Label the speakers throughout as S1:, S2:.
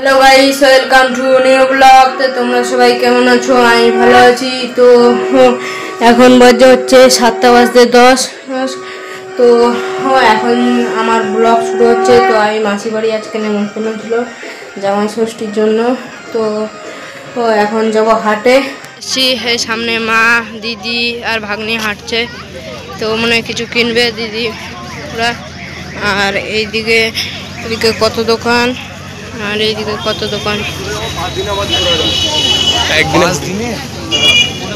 S1: Hello guys, welcome to new blog. তো তোমরা সবাই কেমন আছো? আমি ভালো আছি। তো এখন বাজে হচ্ছে 7:10। তো এখন আমার ব্লগ শুরু হচ্ছে। তো আমি মাসি বাড়ি আজকে নেমন্তন্ন ছিল জামাই ষষ্ঠীর জন্য। তো এখন যাব হাটে। সামনে মা, দিদি আর ভাগ্নি হাঁটছে। তো মনে হয় কিছু কিনবে দিদি ওরা। আর এদিকে কত দোকান, আর এইদিকে কত দোকান।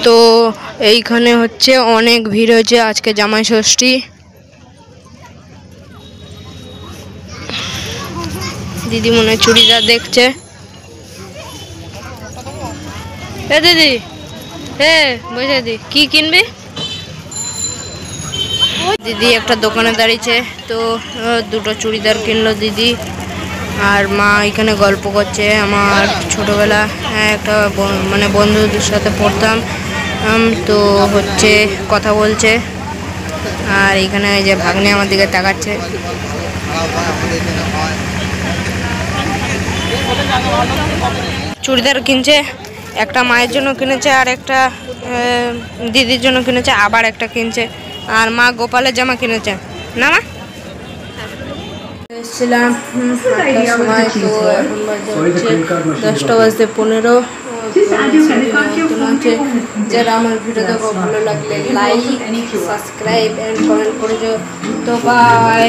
S1: তো এইখানে হচ্ছে অনেক ভিড় হয়েছে আজকে জামাই ষষ্ঠী। দিদি মনে হয় চুড়িদার দেখছে। দিদি বসে দি, কি কিনবি? দিদি একটা দোকানে দাঁড়িয়েছে। তো দুটো চুড়িদার কিনলো দিদি। আর মা এখানে গল্প করছে। আমার ছোটবেলা একটা মানে বন্ধুদের সাথে পড়তাম, তো হচ্ছে কথা বলছে। আর এখানে এই যে ভাগ্নে আমার দিকে তাকাচ্ছে। চুড়িদার কিনছে, একটা মায়ের জন্য কিনেছে, আর একটা দিদির জন্য কিনেছে, আবার একটা কিনছে। আর মা গোপালের জামা কিনেছে না মা? এসেছিলাম 8টার সময়। তো এখন বাজে 10:15। যারা আমার ভিডিও দেখো ভালো লাগলে লাইক, সাবস্ক্রাইব এন্ড কমেন্ট করে যাও। তো বাই।